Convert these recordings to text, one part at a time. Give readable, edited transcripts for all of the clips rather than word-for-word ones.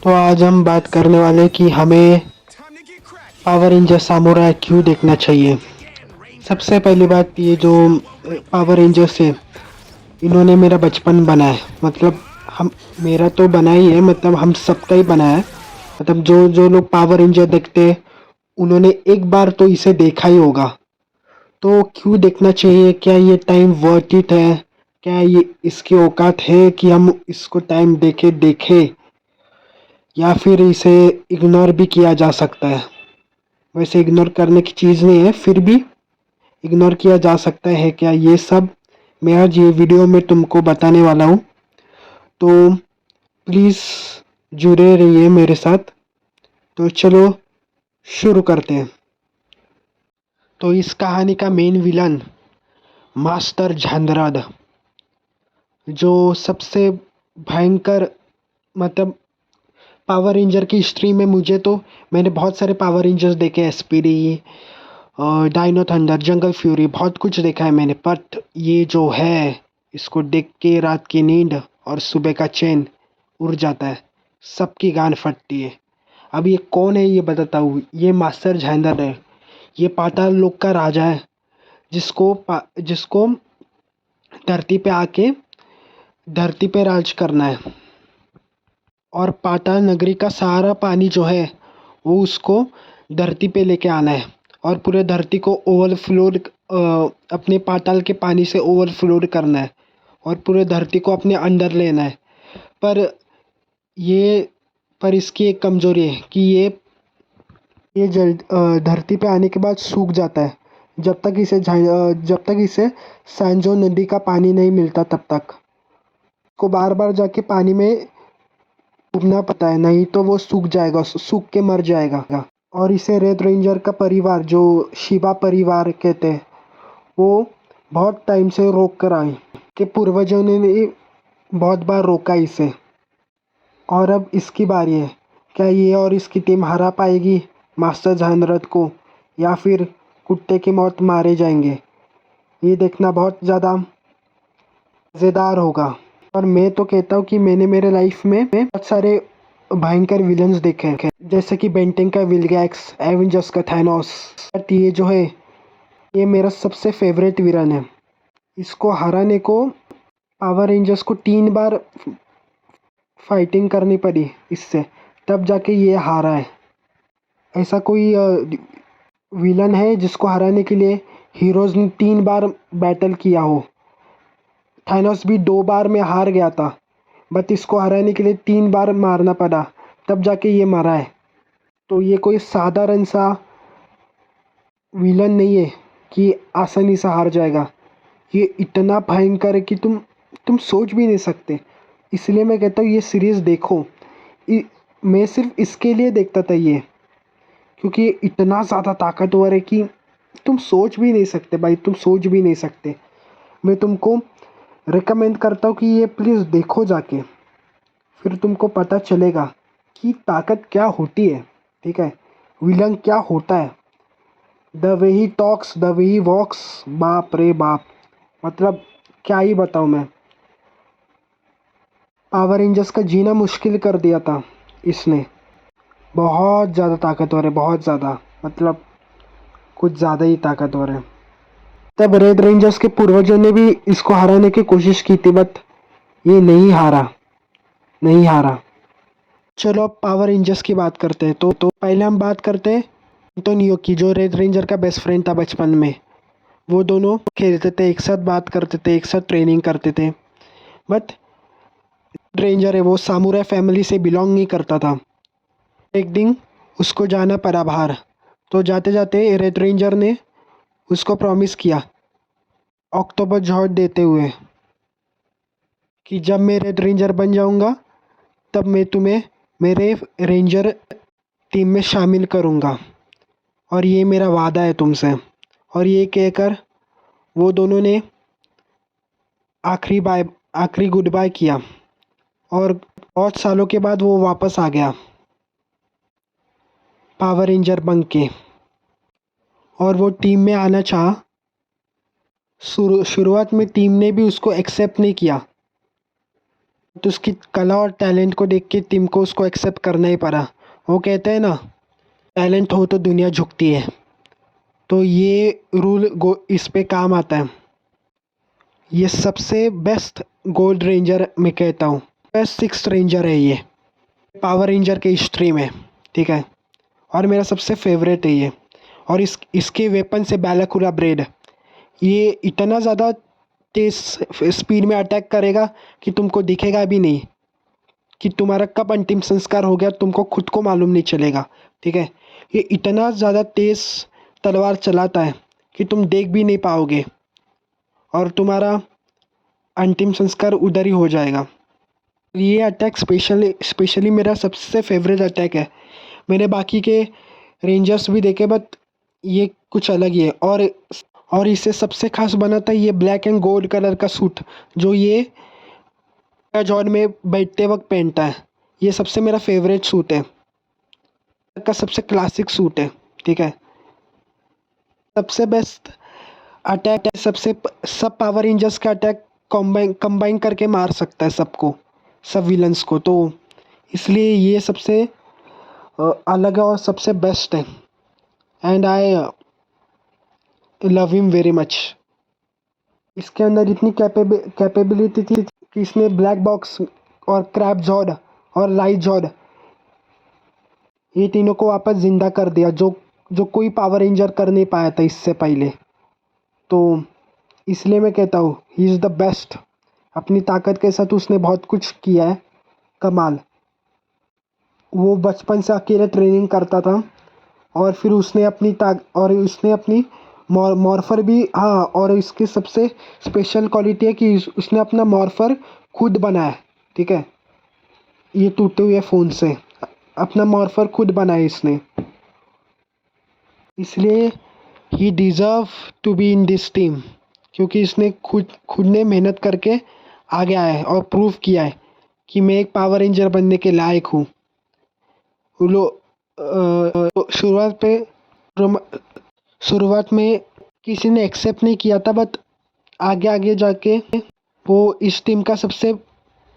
तो आज हम बात करने वाले कि हमें पावर रेंजर सामुराई क्यों देखना चाहिए। सबसे पहली बात, ये जो पावर रेंजर्स है, इन्होंने मेरा बचपन बनाया है। मतलब हम, मेरा तो बना ही है, मतलब हम सबका ही बना है। मतलब जो जो लोग पावर रेंजर देखते हैं, उन्होंने एक बार तो इसे देखा ही होगा। तो क्यों देखना चाहिए? क्या ये टाइम वर्थ इट है? क्या ये इसकी औकात है कि हम इसको टाइम देके देखें, या फिर इसे इग्नोर भी किया जा सकता है? वैसे इग्नोर करने की चीज़ नहीं है, फिर भी इग्नोर किया जा सकता है क्या? ये सब मैं आज ये वीडियो में तुमको बताने वाला हूँ। तो प्लीज़ जुड़े रहिए मेरे साथ। तो चलो शुरू करते हैं। तो इस कहानी का मेन विलन मास्टर झांद्राद, जो सबसे भयंकर, मतलब पावर रेंजर की हिस्ट्री में मुझे तो, मैंने बहुत सारे पावर रेंजर्स देखे, SPD, Dino Thunder, Jungle Fury, बहुत कुछ देखा है मैंने। बट ये जो है, इसको देख के रात की नींद और सुबह का चैन उड़ जाता है, सबकी गांड फटती है। अब ये कौन है ये बताता हूँ। ये मास्टर झांझर है। ये पाताल लोक का राजा है, जिसको धरती पे आके धरती पे राज करना है। और पाताल नगरी का सारा पानी जो है, वो उसको धरती पे लेके आना है। और पूरे धरती को ओवरफ्लोड, अपने पाताल के पानी से ओवरफ्लोड करना है, और पूरे धरती को अपने अंडर लेना है। पर ये पर इसकी एक कमज़ोरी है कि ये धरती पे आने के बाद सूख जाता है। जब तक इसे सांजो नदी का पानी नहीं मिलता, तब तक को बार बार जाके पानी में उगना पड़ता है, नहीं तो वो सूख जाएगा, सूख के मर जाएगा। और इसे रेड रेंजर का परिवार, जो शिबा परिवार कहते हैं, वो बहुत टाइम से रोक कर आए, कि पूर्वजों ने बहुत बार रोका इसे। और अब इसकी बारी है। क्या ये और इसकी टीम हरा पाएगी मास्टर जहानरथ को, या फिर कुत्ते की मौत मारे जाएंगे? ये देखना बहुत ज़्यादा मज़ेदार होगा। और मैं तो कहता हूँ कि मैंने मेरे लाइफ में बहुत सारे भयंकर विलन्स देखे हैं, जैसे कि बेंटेन का विलगैक्स, एवेंजर्स का थैनोस। बट ये जो है, ये मेरा सबसे फेवरेट विलन है। इसको हराने को पावर रेंजर्स को 3 बार फाइटिंग करनी पड़ी इससे, तब जाके ये हारा है। ऐसा कोई विलन है जिसको हराने के लिए हीरोज ने 3 बार बैटल किया हो? थानोस भी 2 बार में हार गया था, बट इसको हराने के लिए 3 बार मारना पड़ा, तब जाके ये मरा है। तो ये कोई साधारण सा विलन नहीं है कि आसानी से हार जाएगा। ये इतना भयंकर है कि तुम सोच भी नहीं सकते। इसलिए मैं कहता हूँ ये सीरीज़ देखो। मैं सिर्फ इसके लिए देखता था ये, क्योंकि ये इतना ज़्यादा ताकतवर है कि तुम सोच भी नहीं सकते भाई, तुम सोच भी नहीं सकते। मैं तुमको रिकमेंड करता हूँ कि ये प्लीज़ देखो जाके, फिर तुमको पता चलेगा कि ताकत क्या होती है। ठीक है, विलन क्या होता है। The way he talks, the way he walks, बाप रे बाप, मतलब क्या ही बताऊँ मैं। पावर रेंजर्स का जीना मुश्किल कर दिया था इसने। बहुत ज़्यादा ताकतवर है, बहुत ज़्यादा, मतलब कुछ ज़्यादा ही ताकतवर है। तब रेड रेंजर्स के पूर्वजों ने भी इसको हराने की कोशिश की थी, बट ये नहीं हारा। चलो अब पावर रेंजर्स की बात करते हैं। तो पहले हम बात करते हैं एंटोनियो की, जो रेड रेंजर का बेस्ट फ्रेंड था बचपन में। वो दोनों खेलते थे एक साथ, बात करते थे एक साथ, ट्रेनिंग करते थे। बट रेंजर है वो सामुराई फैमिली से बिलोंग नहीं करता था। एक दिन उसको जाना पड़ा बाहर। तो जाते जाते रेड रेंजर ने उसको प्रॉमिस किया, अक्टूबर जॉर्ज देते हुए, कि जब मैं रेड रेंजर बन जाऊंगा, तब मैं तुम्हें मेरे रेंजर टीम में शामिल करूंगा, और ये मेरा वादा है तुमसे। और ये कहकर वो दोनों ने आखिरी गुड बाय किया। और बहुत सालों के बाद वो वापस आ गया पावर रेंजर बन के, और वो टीम में आना चाहा। शुरुआत में टीम ने भी उसको एक्सेप्ट नहीं किया, तो उसकी कला और टैलेंट को देख के टीम को उसको एक्सेप्ट करना ही पड़ा। वो कहते हैं ना, टैलेंट हो तो दुनिया झुकती है। तो ये रूल इस पे काम आता है। ये सबसे बेस्ट गोल्ड रेंजर मैं कहता हूँ, बेस्ट सिक्स रेंजर है ये पावर रेंजर के हिस्ट्री में, ठीक है। और मेरा सबसे फेवरेट है ये। और इसके वेपन से बैलाकुरा ब्रेड, ये इतना ज़्यादा तेज स्पीड में अटैक करेगा कि तुमको दिखेगा भी नहीं कि तुम्हारा कब अंतिम संस्कार हो गया, तुमको खुद को मालूम नहीं चलेगा, ठीक है। ये इतना ज़्यादा तेज़ तलवार चलाता है कि तुम देख भी नहीं पाओगे और तुम्हारा अंतिम संस्कार उधर ही हो जाएगा। ये अटैक स्पेशली मेरा सबसे फेवरेट अटैक है। मैंने बाकी के रेंजर्स भी देखे बट ये कुछ अलग ही है। और इसे सबसे खास बनाता है ये ब्लैक एंड गोल्ड कलर का सूट जो ये जॉन में बैठते वक्त पहनता है। ये सबसे मेरा फेवरेट सूट है, का सबसे क्लासिक सूट है, ठीक है। सबसे बेस्ट अटैक सबसे सब पावर रेंजर्स का अटैक कंबाइन करके मार सकता है सबको, सब विलन्स को। तो इसलिए ये सबसे अलग है और सबसे बेस्ट है। And I love him very much. इसके अंदर इतनी कैपेबिलिटी थी कि इसने ब्लैक बॉक्स और क्रैप जॉड और लाइट जॉड ये तीनों को वापस ज़िंदा कर दिया, जो कोई पावर रेंजर कर नहीं पाया था इससे पहले। तो इसलिए मैं कहता हूँ ही इज़ द बेस्ट। अपनी ताकत के साथ उसने बहुत कुछ किया है, कमाल। वो बचपन से अकेले ट्रेनिंग करता था और फिर उसने अपनी मॉर्फर भी, हाँ, और इसकी सबसे स्पेशल क्वालिटी है कि उसने अपना मॉर्फर खुद बनाया, ठीक है। ये टूटे हुए फ़ोन से अपना मॉर्फर खुद बनाया इसने। इसलिए he deserve to be in this team, क्योंकि इसने खुद ने मेहनत करके आगे आया है और प्रूव किया है कि मैं एक पावर रेंजर बनने के लायक हूँ। शुरुआत में किसी ने एक्सेप्ट नहीं किया था बट आगे आगे जाके वो इस टीम का सबसे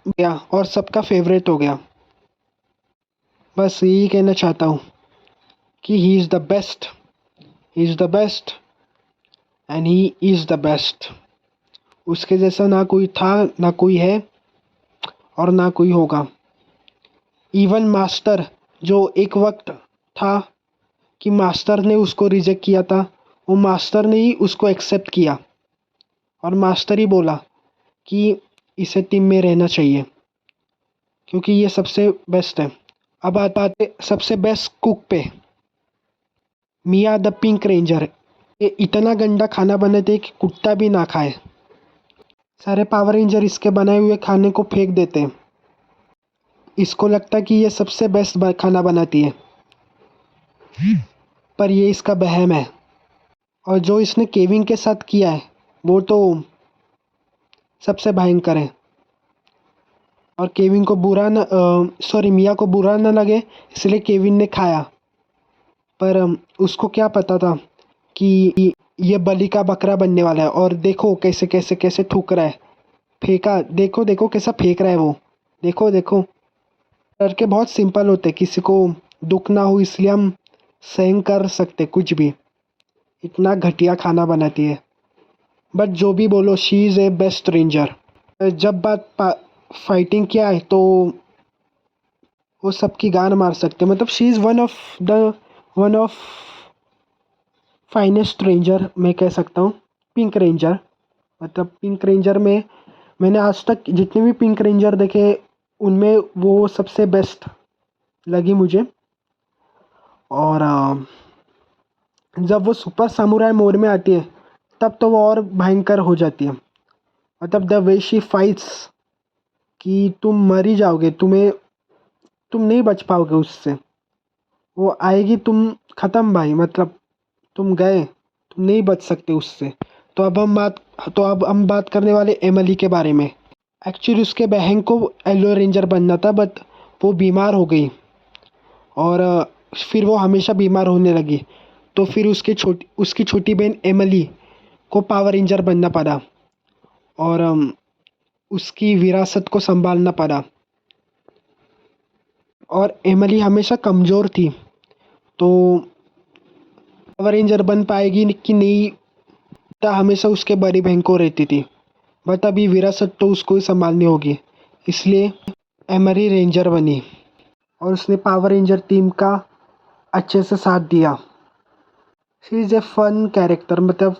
गया और सबका फेवरेट हो गया। बस यही कहना चाहता हूँ कि he is the best, he is the best and he is the best. उसके जैसा ना कोई था, ना कोई है और ना कोई होगा। इवन मास्टर, जो एक वक्त था कि मास्टर ने उसको रिजेक्ट किया था, वो मास्टर ने ही उसको एक्सेप्ट किया और मास्टर ही बोला कि इसे टीम में रहना चाहिए क्योंकि ये सबसे बेस्ट है। अब आते सबसे बेस्ट कुक पे, मिया द पिंक रेंजर। ये इतना गंदा खाना बनाते कि कुत्ता भी ना खाए। सारे पावर रेंजर इसके बनाए हुए खाने को फेंक देते हैं। इसको लगता है कि ये सबसे बेस्ट खाना बनाती है, पर ये इसका वहम है। और जो इसने केविन के साथ किया है वो तो सबसे भयंकर है। और केविन को मिया को बुरा ना लगे इसलिए केविन ने खाया, पर उसको क्या पता था कि ये बलि का बकरा बनने वाला है। और देखो कैसे कैसे कैसे ठुक रहा है, फेंका, देखो देखो कैसा फेंक रहा है वो, देखो देखो। लड़के बहुत सिंपल होते, किसी को दुख ना हो इसलिए हम सहन कर सकते कुछ भी। इतना घटिया खाना बनाती है। बट जो भी बोलो, she is A best ranger. जब बात फाइटिंग किया है तो वो सबकी गान मार सकते, मतलब she is one of finest ranger मैं कह सकता हूँ। पिंक रेंजर, मतलब पिंक रेंजर में मैंने आज तक जितने भी पिंक रेंजर देखे उनमें वो सबसे बेस्ट लगी मुझे। और जब वो सुपर सामुराई मोड में आती है तब तो वो और भयंकर हो जाती है। मतलब द वे शी फाइट्स कि तुम मर ही जाओगे, तुम नहीं बच पाओगे उससे। वो आएगी, तुम ख़त्म भाई, मतलब तुम गए, तुम नहीं बच सकते उससे। तो अब हम बात करने वाले एमिली के बारे में। एक्चुअली उसके बहन को येलो रेंजर बनना था बट वो बीमार हो गई और फिर वो हमेशा बीमार होने लगी। तो फिर उसकी छोटी बहन एमिली को पावर रेंजर बनना पड़ा। और उसकी विरासत को संभालना पड़ा। और एमिली हमेशा कमज़ोर थी, तो पावर रेंजर बन पाएगी कि नहीं, तो हमेशा उसके बड़ी बहन को रहती थी। बट अभी विरासत तो उसको ही संभालनी होगी, इसलिए एमरी रेंजर बनी और उसने पावर रेंजर टीम का अच्छे से साथ दिया। She is a fun character, मतलब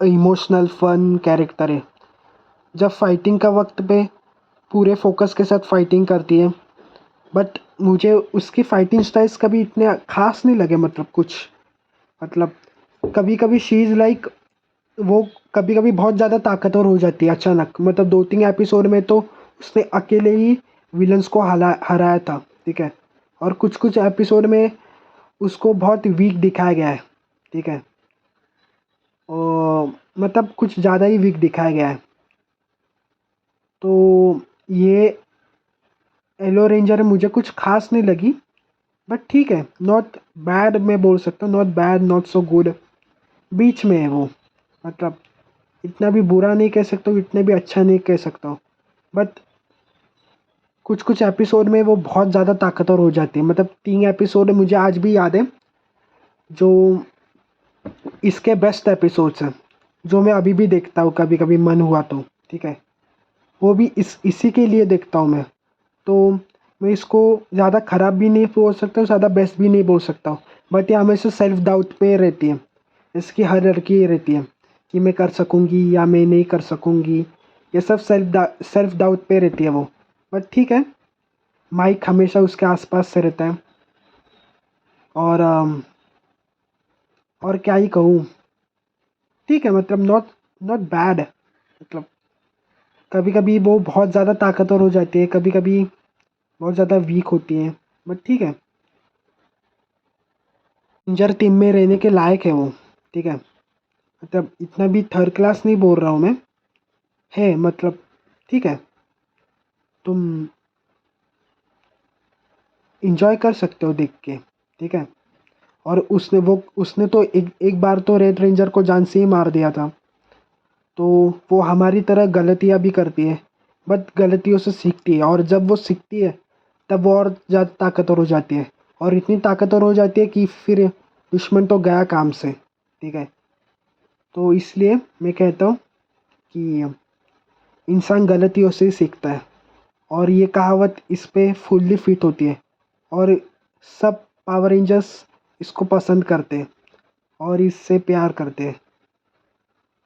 इमोशनल फन कैरेक्टर है। जब फाइटिंग का वक्त पे पूरे फोकस के साथ फाइटिंग करती है, बट मुझे उसकी फाइटिंग स्टाइल्स कभी इतने खास नहीं लगे, मतलब कुछ, मतलब कभी कभी शी इज़ लाइक, वो कभी कभी बहुत ज़्यादा ताकतवर हो जाती है अचानक, मतलब 2-3 एपिसोड में तो उसने अकेले ही विलन्स को हराया था, ठीक है। और कुछ कुछ एपिसोड में उसको बहुत वीक दिखाया गया है, ठीक है। और मतलब कुछ ज़्यादा ही वीक दिखाया गया है। तो ये येलो रेंजर मुझे कुछ खास नहीं लगी, बट ठीक है, नॉट बैड मैं बोल सकता हूँ, not bad not so good, बीच में है वो। मतलब इतना भी बुरा नहीं कह सकता हूँ, इतने भी अच्छा नहीं कह सकता हूँ, बट कुछ कुछ एपिसोड में वो बहुत ज़्यादा ताकतवर हो जाती है। मतलब 3 एपिसोड मुझे आज भी याद है जो इसके बेस्ट एपिसोड्स हैं, जो मैं अभी भी देखता हूँ कभी कभी मन हुआ तो, ठीक है। वो भी इसी के लिए देखता हूँ मैं। तो मैं इसको ज़्यादा ख़राब भी नहीं बोल सकता हूँ, ज़्यादा बेस्ट भी नहीं बोल सकता हूँ, बट ये हमेशा सेल्फ डाउट पे रहती है। इसकी हर लड़की ये रहती है कि मैं कर सकूँगी या मैं नहीं कर सकूँगी, ये सब सेल्फ डाउट पे रहती है वो। बट ठीक है, माइक हमेशा उसके आसपास से रहता है। और क्या ही कहूँ, ठीक है, मतलब नॉट नॉट बैड। मतलब कभी कभी वो बहुत ज़्यादा ताकतवर हो जाती है, कभी कभी बहुत ज़्यादा वीक होती है, बट ठीक है, रेंजर टीम में रहने के लायक है वो, ठीक है। मतलब इतना भी थर्ड क्लास नहीं बोल रहा हूँ मैं, है मतलब ठीक है, तुम इंजॉय कर सकते हो देख के, ठीक है। और उसने तो एक एक बार तो रेड रेंजर को जान से ही मार दिया था। तो वो हमारी तरह गलतियाँ भी करती है, बट गलतियों से सीखती है, और जब वो सीखती है तब वो और ज़्यादा ताकतवर हो जाती है, और इतनी ताकतवर हो जाती है कि फिर दुश्मन तो गया काम से, ठीक है। तो इसलिए मैं कहता हूँ कि इंसान गलतियों से ही सीखता है, और ये कहावत इस पे फुल्ली फिट होती है, और सब पावर रेंजर्स इसको पसंद करते हैं और इससे प्यार करते हैं।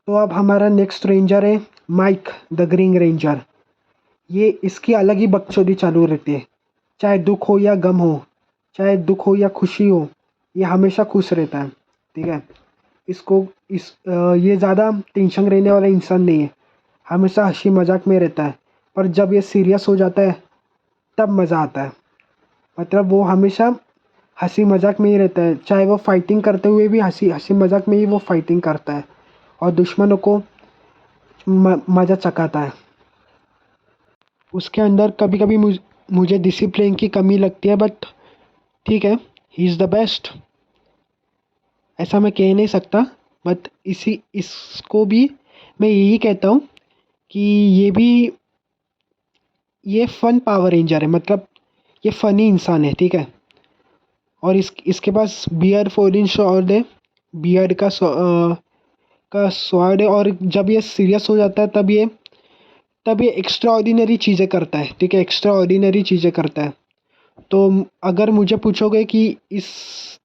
तो अब हमारा नेक्स्ट रेंजर है माइक द ग्रीन रेंजर। ये इसकी अलग ही बकचोदी चालू रहती है, चाहे दुख हो या गम हो, चाहे दुख हो या खुशी हो, ये हमेशा खुश रहता है, ठीक है। ये ज़्यादा टेंशन रहने वाला इंसान नहीं है, हमेशा हंसी मजाक में रहता है, पर जब ये सीरियस हो जाता है तब मज़ा आता है। मतलब वो हमेशा हंसी मजाक में ही रहता है, चाहे वो फाइटिंग करते हुए भी हंसी हंसी मजाक में ही वो फाइटिंग करता है, और दुश्मनों को मज़ा चखाता है। उसके अंदर कभी कभी मुझे डिसिप्लिन की कमी लगती है, बट ठीक है, ही इज़ द बेस्ट, ऐसा मैं कह नहीं सकता। बट इसको भी मैं यही कहता हूँ कि ये फ़न पावर रेंजर है, मतलब ये फ़नी इंसान है, ठीक है। और इसके पास बियर्ड 4 इंच स्वॉर्ड है, बियर्ड का स्वॉर्ड है, और जब ये सीरियस हो जाता है तब ये एक्स्ट्रा ऑर्डिनरी चीज़ें करता है, ठीक है, एक्स्ट्रा ऑर्डिनरी चीज़ें करता है। तो अगर मुझे पूछोगे कि इस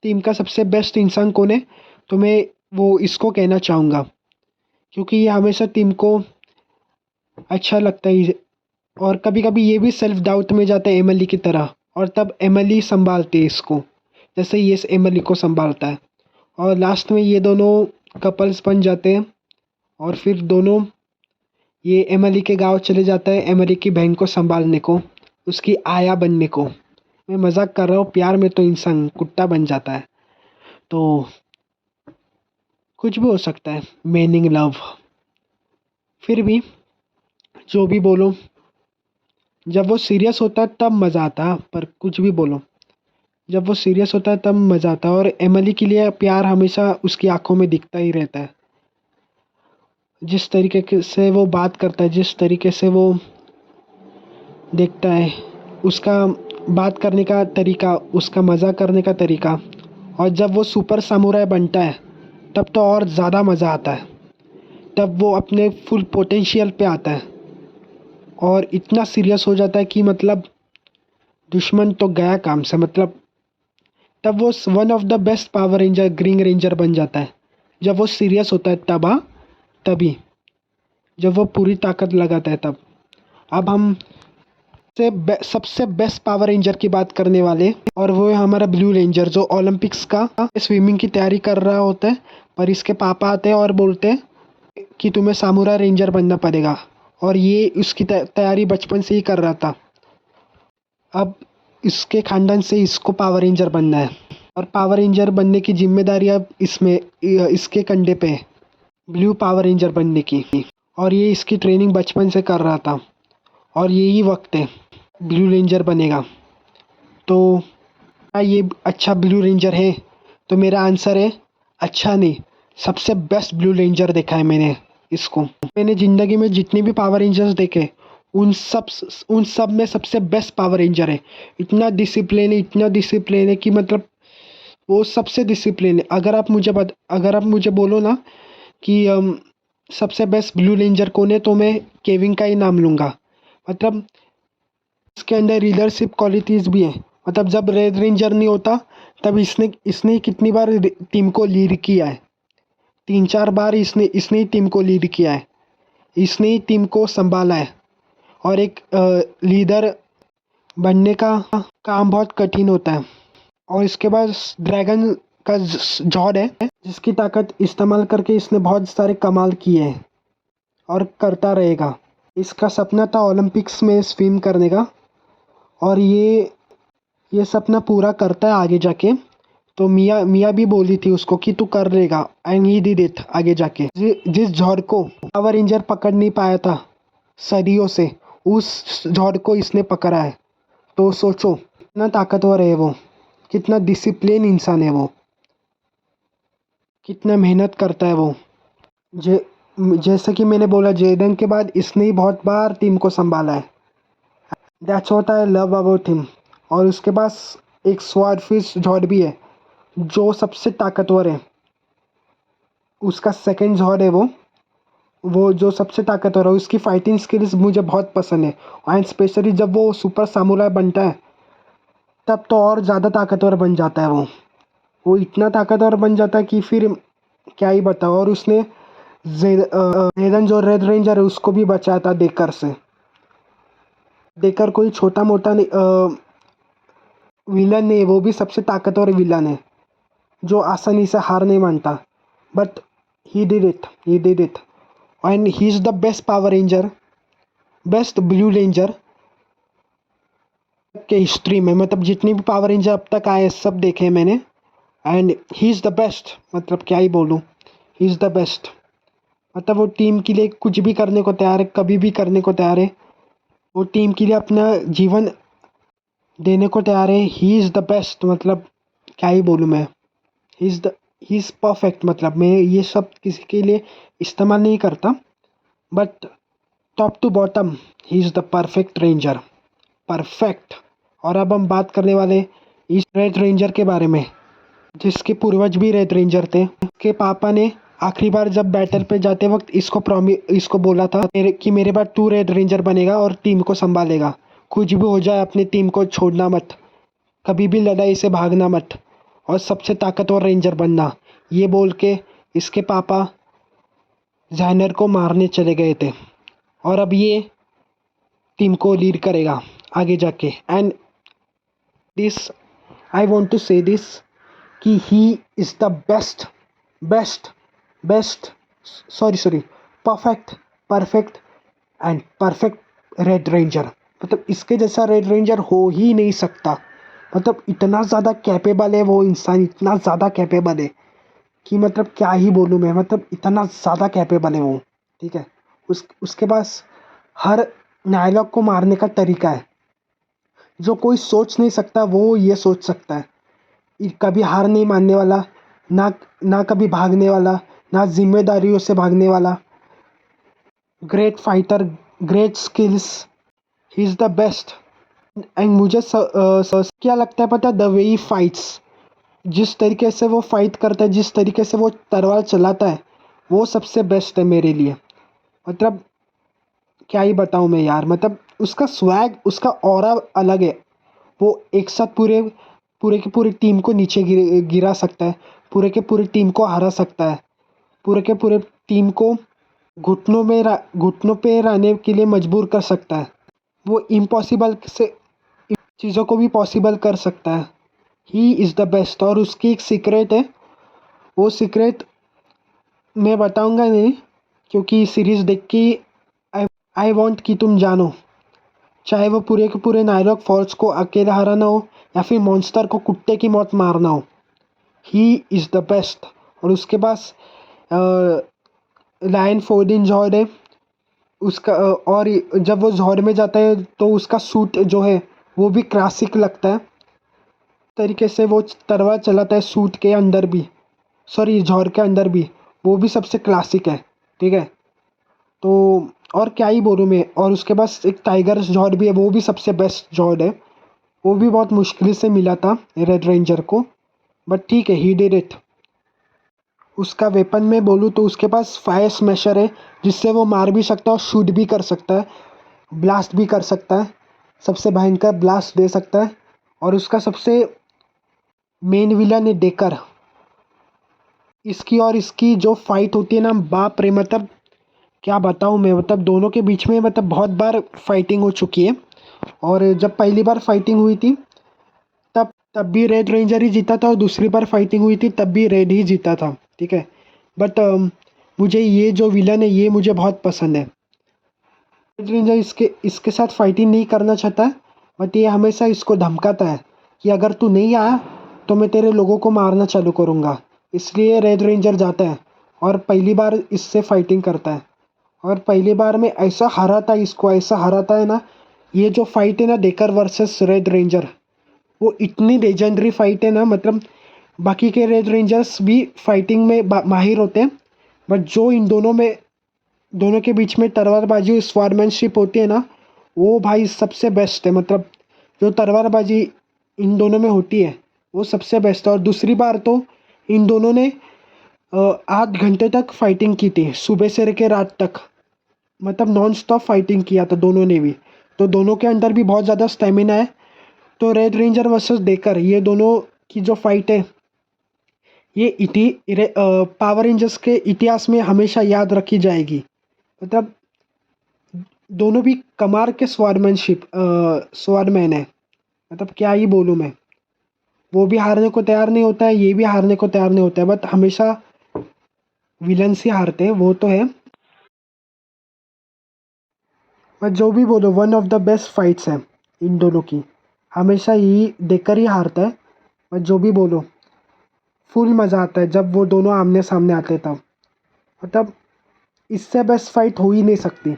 टीम का सबसे बेस्ट इंसान कौन है, तो मैं वो इसको कहना चाहूँगा, क्योंकि ये हमेशा टीम को अच्छा लगता है, और कभी कभी ये भी सेल्फ डाउट में जाता है एमएलई की तरह, और तब एमएलई संभालती है इसको, जैसे ये एमएलई को संभालता है, और लास्ट में ये दोनों कपल्स बन जाते हैं, और फिर दोनों ये एमएलई के गांव चले जाता है एमएलई की बहन को संभालने को, उसकी आया बनने को। मैं मजाक कर रहा हूँ, प्यार में तो इंसान कुत्ता बन जाता है, तो कुछ भी हो सकता है, मीनिंग लव। फिर भी जो भी बोलो, जब वो सीरियस होता है तब मज़ा आता है, पर कुछ भी बोलो, जब वो सीरियस होता है तब मज़ा आता है, और एमिली के लिए प्यार हमेशा उसकी आंखों में दिखता ही रहता है। जिस तरीके से वो बात करता है, जिस तरीके से वो देखता है, उसका बात करने का तरीका, उसका मज़ा करने का तरीका। और जब वो सुपर सामुराई बनता है तब तो और ज़्यादा मज़ा आता है। तब वो अपने फुल पोटेंशियल पे आता है और इतना सीरियस हो जाता है कि मतलब दुश्मन तो गया काम से। मतलब तब वो one of the best power ranger green ranger बन जाता है। जब वो सीरियस होता है तब, हाँ, तभी जब वो पूरी ताकत लगाता है तब। अब हम सबसे बेस्ट पावर रेंजर की बात करने वाले, और वो है हमारा ब्लू रेंजर, जो ओलंपिक्स का स्विमिंग की तैयारी कर रहा होता है। पर इसके पापा आते हैं और बोलते हैं कि तुम्हें सामुराई रेंजर बनना पड़ेगा, और ये उसकी तैयारी बचपन से ही कर रहा था। अब इसके खानदान से इसको पावर रेंजर बनना है, और पावर रेंजर बनने की जिम्मेदारी अब इसके कंधे पे है, ब्लू पावर रेंजर बनने की। और ये इसकी ट्रेनिंग बचपन से कर रहा था, और यही वक्त है ब्लू रेंजर बनेगा। तो क्या ये अच्छा ब्लू रेंजर है? तो मेरा आंसर है अच्छा नहीं, सबसे बेस्ट ब्लू रेंजर देखा है मैंने इसको। मैंने ज़िंदगी में जितने भी पावर रेंजर्स देखे, उन सब में सबसे बेस्ट पावर रेंजर है। इतना डिसिप्लिन है कि मतलब वो सबसे डिसिप्लिन है। अगर आप मुझे बोलो ना कि सबसे बेस्ट ब्लू रेंजर कौन है, तो मैं केविन का ही नाम लूँगा। मतलब इसके अंदर लीडरशिप क्वालिटीज़ भी हैं। मतलब जब रेड रेंजर नहीं होता तब इसने कितनी बार टीम को लीड किया है। 3-4 बार इसने ही टीम को लीड किया है। इसने ही टीम को संभाला है। और एक लीडर बनने का काम बहुत कठिन होता है। और इसके बाद ड्रैगन का जॉड है, जिसकी ताकत इस्तेमाल करके इसने बहुत सारे कमाल किए हैं और करता रहेगा। इसका सपना था ओलंपिक्स में स्विम करने का, और ये सपना पूरा करता है आगे जाके। तो मिया मिया भी बोली थी उसको कि तू कर लेगा, एंड ही डिड इट आगे जाके। जिस जॉर्ड को पावर रेंजर पकड़ नहीं पाया था सदियों से, उस जॉर्ड को इसने पकड़ा है। तो सोचो कितना ताकतवर है वो, कितना डिसिप्लिन इंसान है वो, कितना मेहनत करता है वो। जे जैसे कि मैंने बोला, जेडन के बाद इसने ही बहुत बार टीम को संभाला है। That's what I love about him. और उसके पास एक स्वॉर्डफिश जॉर्ड भी है, जो सबसे ताकतवर है। उसका सेकंड जॉर्ड है वो जो सबसे ताकतवर है। उसकी फाइटिंग स्किल्स मुझे बहुत पसंद है, एंड स्पेशली जब वो सुपर सामुराई बनता है तब तो और ज़्यादा ताकतवर बन जाता है वो इतना ताकतवर बन जाता है कि फिर क्या ही बताओ। और उसने जेडन जो रेड रेंजर है उसको भी बचाया था डेकर से। डेकर कोई छोटा मोटा नहीं, विलन नहीं, वो भी सबसे ताकतवर विलन है जो आसानी से हार नहीं मानता। But he did it and he is the best power ranger, best blue ranger के हिस्ट्री में। मतलब जितनी भी पावर रेंजर अब तक आए सब देखे हैं मैंने, and he is the best. मतलब क्या ही बोलूँ, ही इज़ द बेस्ट। मतलब वो टीम के लिए कुछ भी करने को तैयार है, कभी भी करने को तैयार है। वो टीम के लिए अपना जीवन देने को तैयार है। ही इज़ द बेस्ट। मतलब क्या ही बोलूँ मैं, ही इज़ परफेक्ट। मतलब मैं ये सब किसी के लिए इस्तेमाल नहीं करता, but top to bottom he is the perfect ranger, perfect. और अब हम बात करने वाले इस रेड रेंजर के बारे में, जिसके पूर्वज भी रेड रेंजर थे। उसके पापा ने आखिरी बार जब बैटल पे जाते वक्त इसको बोला था कि मेरे बाद तू रेड रेंजर बनेगा और टीम को संभालेगा। कुछ भी हो जाए अपनी टीम को छोड़ना मत, कभी भी लड़ाई से भागना मत, और सबसे ताकतवर रेंजर बनना। ये बोल के इसके पापा जैनर को मारने चले गए थे, और अब ये टीम को लीड करेगा आगे जाके। And this I want to say this कि he is the best best best sorry perfect perfect and perfect red ranger. मतलब इसके जैसा रेड रेंजर हो ही नहीं सकता। मतलब इतना ज़्यादा कैपेबल है वो इंसान, इतना ज़्यादा कैपेबल है कि मतलब क्या ही बोलूँ मैं। मतलब इतना ज़्यादा कैपेबल है वो, ठीक है। उसके पास हर नायलॉग को मारने का तरीका है, जो कोई सोच नहीं सकता वो ये सोच सकता है। कभी हार नहीं मानने वाला, ना ना कभी भागने वाला, ना जिम्मेदारियों से भागने वाला। Great fighter, great skills, he is the best. And मुझे क्या लगता है पता है, द वे ही फाइट्स, जिस तरीके से वो फाइट करता है, जिस तरीके से वो तलवार चलाता है, वो सबसे बेस्ट है मेरे लिए। मतलब क्या ही बताऊँ मैं यार, मतलब उसका स्वैग, उसका ऑरा अलग है। वो एक साथ पूरे पूरे की पूरी टीम को नीचे गिरा सकता है, पूरे के पूरी टीम को हरा सकता है, पूरे के पूरे टीम को घुटनों पे रहने के लिए मजबूर कर सकता है। वो इम्पॉसिबल से चीज़ों को भी पॉसिबल कर सकता है। ही इज़ द बेस्ट। और उसकी एक सीक्रेट है, वो सीक्रेट मैं बताऊंगा नहीं, क्योंकि सीरीज़ देख के आई आई वॉन्ट कि तुम जानो। चाहे वो पूरे के पूरे नायलॉक फॉल्स को अकेला हराना हो या फिर मॉन्स्टर को कुत्ते की मौत मारना हो, ही इज़ द बेस्ट। और उसके पास लायन फोर्डिन जॉर्ड है उसका। और जब वो जॉर्ड में जाता है तो उसका सूट जो है वो भी क्लासिक लगता है। तरीके से वो तलवार चलाता है सूट के अंदर भी, सॉरी जॉर्ड के अंदर भी, वो भी सबसे क्लासिक है। ठीक है, तो और क्या ही बोलूँ मैं। और उसके पास एक टाइगर जॉर्ड भी है, वो भी सबसे बेस्ट जॉर्ड है। वो भी बहुत मुश्किल से मिला था रेड रेंजर को, बट ठीक है, ही डिड इट। उसका वेपन में बोलूँ तो उसके पास फायर स्मैशर है, जिससे वो मार भी सकता है और शूट भी कर सकता है, ब्लास्ट भी कर सकता है, सबसे भयंकर ब्लास्ट दे सकता है। और उसका सबसे मेन विलन है डेकर। इसकी और इसकी जो फाइट होती है ना, बाप रे, मतलब क्या बताऊँ मैं, मतलब दोनों के बीच में मतलब बहुत बार फाइटिंग हो चुकी है। और जब पहली बार फाइटिंग हुई थी तब तब भी रेड रेंजर ही जीता था, और दूसरी बार फाइटिंग हुई थी तब भी रेड ही जीता था। ठीक है, बट मुझे ये जो विलन है ये मुझे बहुत पसंद है। रेड रेंजर इसके इसके साथ फाइटिंग नहीं करना चाहता है, बट ये हमेशा इसको धमकाता है कि अगर तू नहीं आया तो मैं तेरे लोगों को मारना चालू करूँगा। इसलिए रेड रेंजर जाता है और पहली बार इससे फाइटिंग करता है। और पहली बार में ऐसा हराता है इसको, ऐसा हराता है ना। ये जो फाइट है ना, डेकर वर्सेस रेड रेंजर, वो इतनी लेजेंडरी फाइट है ना। मतलब बाकी के रेड रेंजर्स भी फाइटिंग में माहिर होते हैं, बट जो इन दोनों के बीच में तलवारबाजी स्वॉर्डमैनशिप होती है ना, वो भाई सबसे बेस्ट है। मतलब जो तलवारबाजी इन दोनों में होती है वो सबसे बेस्ट है। और दूसरी बार तो इन दोनों ने 8 घंटे तक फाइटिंग की थी, सुबह से लेकर रात तक। मतलब नॉन स्टॉप फाइटिंग किया था दोनों ने भी, तो दोनों के अंदर भी बहुत ज़्यादा स्टेमिना है। तो रेड रेंजर वर्सेस डेकर, ये दोनों की जो फाइट है ये पावर रेंजर्स के इतिहास में हमेशा याद रखी जाएगी। मतलब दोनों भी कमाल के स्वॉर्डमैन है। मतलब क्या ही बोलूँ मैं। वो भी हारने को तैयार नहीं होता है, ये भी हारने को तैयार नहीं होता है, बट हमेशा विलन्स ही हारते हैं, वो तो है। बट जो भी बोलो, one of the best fights है इन दोनों की। हमेशा ही देखकर ही हारता है, बट जो भी बोलो, फुल मज़ा आता है जब वो दोनों आमने सामने आते तब। मतलब इससे बेस्ट फाइट हो ही नहीं सकती,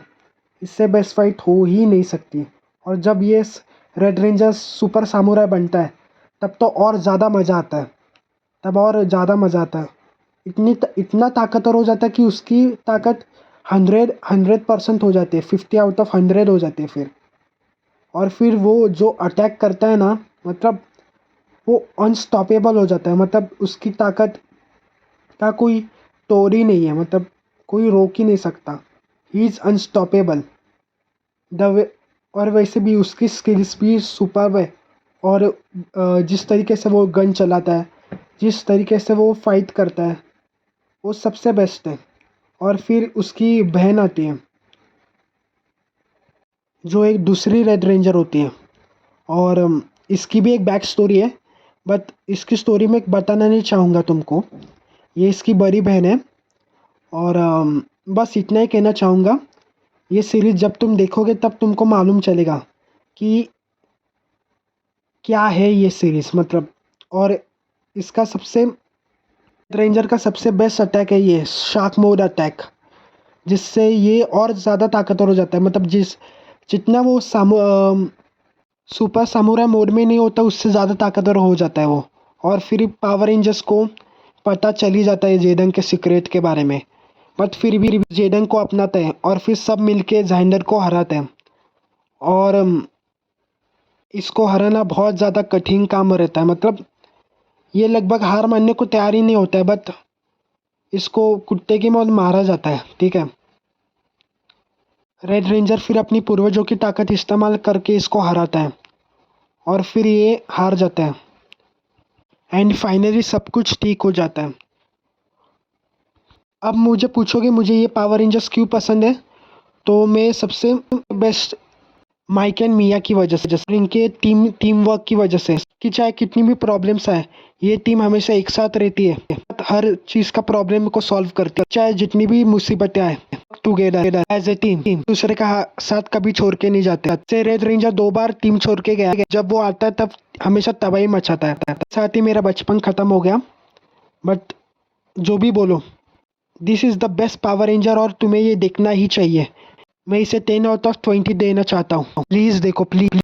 इससे बेस्ट फाइट हो ही नहीं सकती। और जब ये रेड रेंजर्स सुपर सामुराई बनता है तब तो और ज़्यादा मज़ा आता है, तब और ज़्यादा मज़ा आता है। इतना ताकतवर हो जाता है कि उसकी ताकत 100% हो जाती है, 50 आउट ऑफ 100 हो जाती है फिर। और फिर वो जो अटैक करता है ना, मतलब वो अनस्टॉपेबल हो जाता है। मतलब उसकी ताकत का कोई तोड़ ही नहीं है, मतलब कोई रोक ही नहीं सकता। He is unstoppable the way. और वैसे भी उसकी स्किल्स भी सुपर्ब है। और जिस तरीके से वो गन चलाता है, जिस तरीके से वो फाइट करता है, वो सबसे बेस्ट है। और फिर उसकी बहन आती है जो एक दूसरी रेड रेंजर होती है। और इसकी भी एक बैक स्टोरी है, बट इसकी स्टोरी मैं बताना नहीं चाहूँगा तुमको। ये इसकी बड़ी बहन है। और बस इतना ही कहना चाहूँगा। ये सीरीज़ जब तुम देखोगे तब तुमको मालूम चलेगा कि क्या है ये सीरीज़, मतलब। और इसका सबसे रेंजर का सबसे बेस्ट अटैक है ये शार्क मोड अटैक, जिससे ये और ज़्यादा ताकतवर हो जाता है। मतलब जितना वो सुपर सामुराई मोड में नहीं होता, उससे ज़्यादा ताकतवर हो जाता है वो। और फिर पावर रेंजर्स को पता चल ही जाता है जेडन के सीक्रेट के बारे में, बट फिर भी जेडन को अपनाते हैं और फिर सब मिलके जाइंडर को हराते हैं। और इसको हराना बहुत ज़्यादा कठिन काम रहता है। मतलब ये लगभग हार मानने को तैयार ही नहीं होता है, बट इसको कुत्ते की मौत मारा जाता है, ठीक है। रेड रेंजर फिर अपनी पूर्वजों की ताकत इस्तेमाल करके इसको हराता है और फिर ये हार जाता है एंड फाइनली सब कुछ ठीक हो जाता है। अब मुझे पूछोगे मुझे ये पावर रेंजर्स क्यों पसंद है, तो मैं सबसे बेस्ट माइक एंड मिया की वजह से, जैसे इनके टीम वर्क की वजह से, कि चाहे कितनी भी प्रॉब्लम्स आए ये टीम हमेशा एक साथ रहती है, हर चीज़ का प्रॉब्लम को सॉल्व करती है, चाहे जितनी भी मुसीबतें आए टुगेदर एज ए टीम दूसरे का साथ कभी छोड़ के नहीं जाते। से रेड रेंजर 2 बार टीम छोड़ के गया, जब वो आता है तब हमेशा तबाही मचाता है। साथ ही मेरा बचपन ख़त्म हो गया, बट जो भी बोलो this is the best power ranger और तुम्हें ये देखना ही चाहिए। मैं इसे 10 आउट ऑफ 20 देना चाहता हूँ। प्लीज़ देखो प्लीज़।